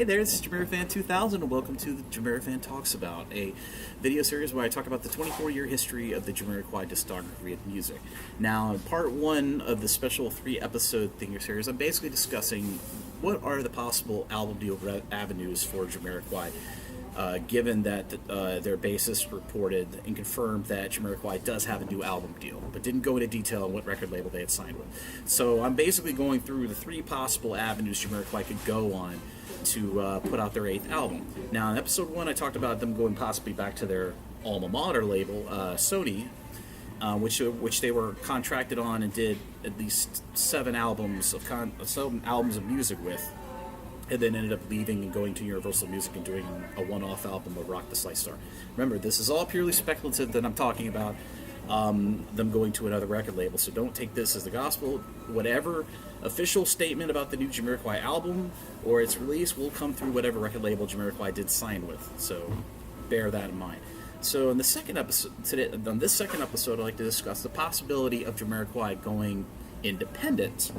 Hey there, this is JamiroFan 2000 and welcome to the JamiroFan Talks About, a video series where I talk about the 24-year history of the Jamiroquai discography of music. Now, in part one of the special 3-episode thing series, I'm basically discussing what are the possible album deal avenues for Jamiroquai, given that their bassist reported and confirmed that Jamiroquai does have a new album deal, but didn't go into detail on what record label they had signed with. So I'm basically going through the 3 possible avenues Jamiroquai could go on to put out their 8th album. Now, in episode 1, I talked about them going possibly back to their alma mater label, Sony, which they were contracted on and did at least 7 albums of music with, and then ended up leaving and going to Universal Music and doing a one-off album of Rock the Slice Star. Remember, this is all purely speculative that I'm talking about them going to another record label, so don't take this as the gospel. Whatever official statement about the new Jamiroquai album or its release will come through whatever record label Jamiroquai did sign with, so bear that in mind. So in the second episode today, on this second episode, I'd like to discuss the possibility of Jamiroquai going independent.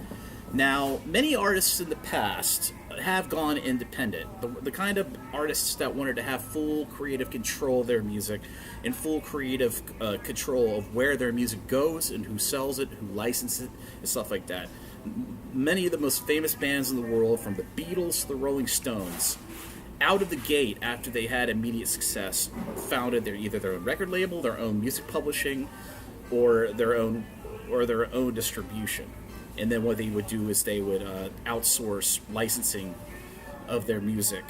Now, many artists in the past have gone independent. The kind of artists that wanted to have full creative control of their music and full creative control of where their music goes and who sells it, who licenses it, and stuff like that. Many of the most famous bands in the world, from the Beatles to the Rolling Stones, out of the gate after they had immediate success, founded either their own record label, their own music publishing, or their own distribution. And then what they would do is they would outsource licensing of their music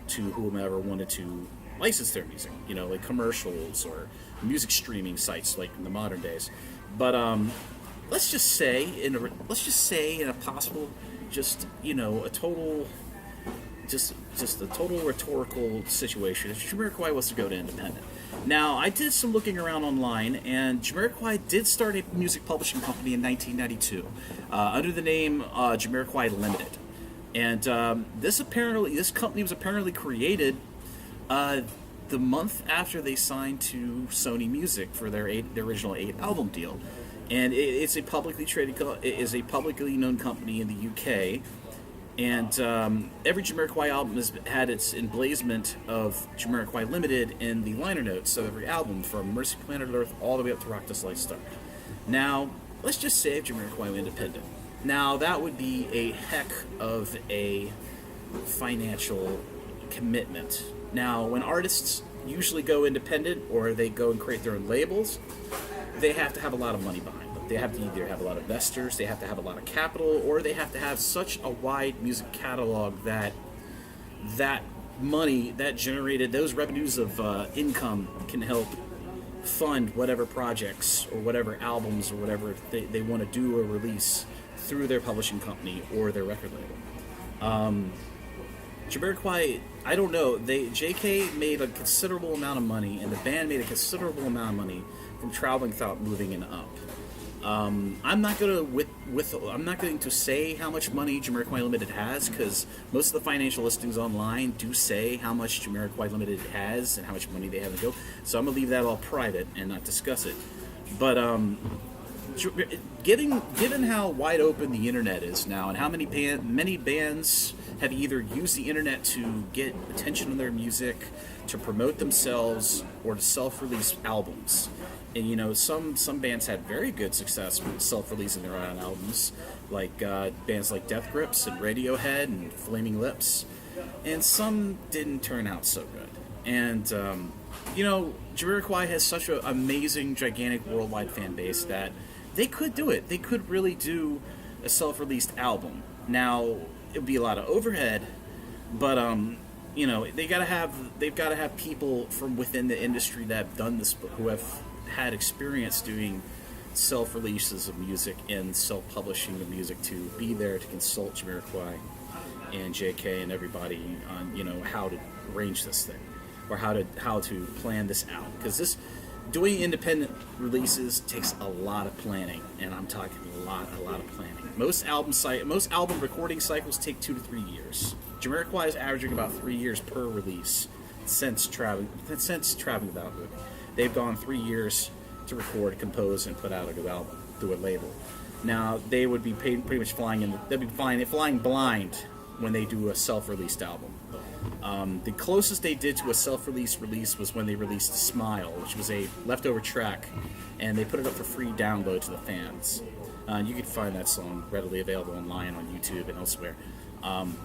to whomever wanted to license their music, like commercials or music streaming sites like in the modern days. But let's just say in a possible, a total rhetorical situation, if Jamiroquai was to go to independent. Now, I did some looking around online, and Jamiroquai did start a music publishing company in 1992 under the name Jamiroquai Limited. And this company was apparently created the month after they signed to Sony Music for their original 8 album deal. And it's a publicly known company in the UK. And every Jamiroquai album has had its emblazonment of Jamiroquai Limited in the liner notes of every album, from Mercy Planet Earth all the way up to Rock the Slice Star. Now, let's just say if Jamiroquai went independent. Now, that would be a heck of a financial commitment. Now, when artists usually go independent or they go and create their own labels, they have to have a lot of money behind them. They have to either have a lot of investors, they have to have a lot of capital, or they have to have such a wide music catalog that money that generated, those revenues of income, can help fund whatever projects or whatever albums or whatever they want to do or release through their publishing company or their record label. Jamiroquai, I don't know, JK made a considerable amount of money, and the band made a considerable amount of money from traveling without moving and up. I'm not going to say how much money Jamiroquai Limited has, because most of the financial listings online do say how much Jamiroquai Limited has and how much money they have to go. So I'm gonna leave that all private and not discuss it. But given how wide open the internet is now, and how many bands have either used the internet to get attention on their music, to promote themselves, or to self-release albums. And some bands had very good success with self-releasing their own albums, like bands like Death Grips and Radiohead and Flaming Lips, and some didn't turn out so good. And Jamiroquai has such an amazing, gigantic worldwide fan base that they could do it. They could really do a self-released album. Now, it would be a lot of overhead, but they've got to have people from within the industry that have done this, who have had experience doing self-releases of music and self-publishing of music, to be there to consult Jamiroquai and JK and everybody on how to arrange this thing, or how to plan this out, because doing independent releases takes a lot of planning, and I'm talking a lot of planning. Most album recording cycles take 2 to 3 years. Jamiroquai is averaging about 3 years per release since traveling without moving. They've gone 3 years to record, compose, and put out a new album through a label. Now, they would be pretty much flying blind when they do a self-released album. The closest they did to a self-release release was when they released Smile, which was a leftover track, and they put it up for free download to the fans. You can find that song readily available online on YouTube and elsewhere.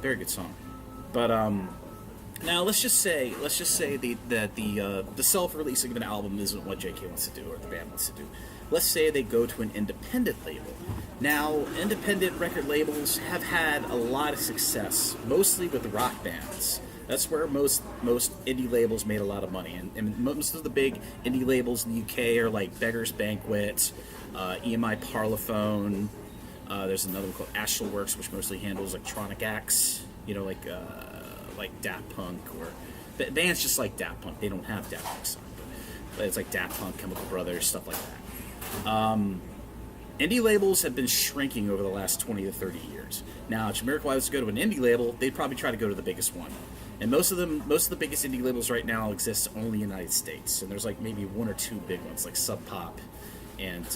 Very good song. But now let's just say that the self-releasing of an album isn't what JK wants to do or the band wants to do. Let's say they go to an independent label. Now, independent record labels have had a lot of success, mostly with rock bands. That's where most indie labels made a lot of money, and most of the big indie labels in the UK are like Beggars Banquet, EMI Parlophone. There's another one called Astral Works, which mostly handles electronic acts. You know, like Daft Punk or bands just like Daft Punk. They don't have Daft Punk stuff, but it's like Daft Punk, Chemical Brothers, stuff like that. Indie labels have been shrinking over the last 20 to 30 years. Now, if Jamiroquai was to go to an indie label, they'd probably try to go to the biggest one. And most of the biggest indie labels right now exist only in the United States. And there's like maybe one or two big ones, like Sub Pop. And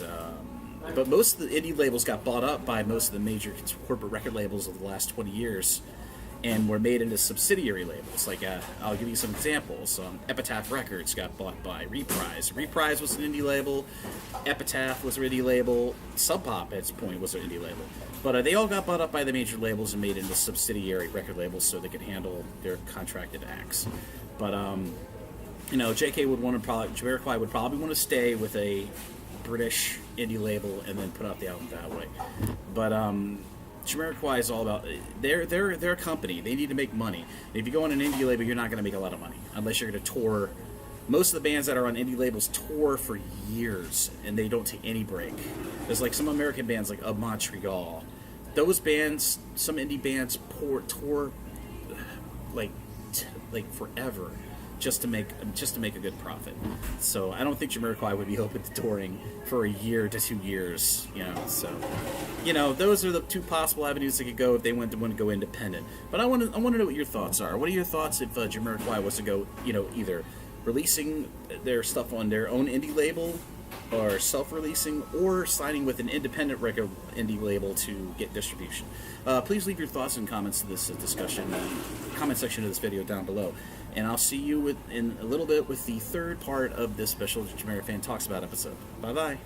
but most of the indie labels got bought up by most of the major corporate record labels of the last 20 years and were made into subsidiary labels. Like, I'll give you some examples. Epitaph Records got bought by Reprise. Reprise was an indie label. Epitaph was an indie label. Sub Pop, at its point, was an indie label. But they all got bought up by the major labels and made into subsidiary record labels so they could handle their contracted acts. But, JK would want to Jamiroquai would probably want to stay with a British indie label and then put out the album that way. But, Jamiroquai is all about they're a company. They need to make money. And if you go on an indie label, you're not going to make a lot of money unless you're going to tour. Most of the bands that are on indie labels tour for years and they don't take any break. There's like some American bands like Of Montreal. Those bands, some indie bands, tour like forever just to make a good profit. So I don't think Jamiroquai would be open to touring for a year to 2 years. So those are the two possible avenues they could go if they want to go independent. But I want to know what your thoughts are. What are your thoughts if Jamiroquai was to go, either releasing their stuff on their own indie label, or self-releasing, or signing with an independent record indie label to get distribution? Please leave your thoughts and comments to this discussion in the comment section of this video down below. And I'll see you in a little bit with the third part of this special JamiroFan Talks About episode. Bye-bye.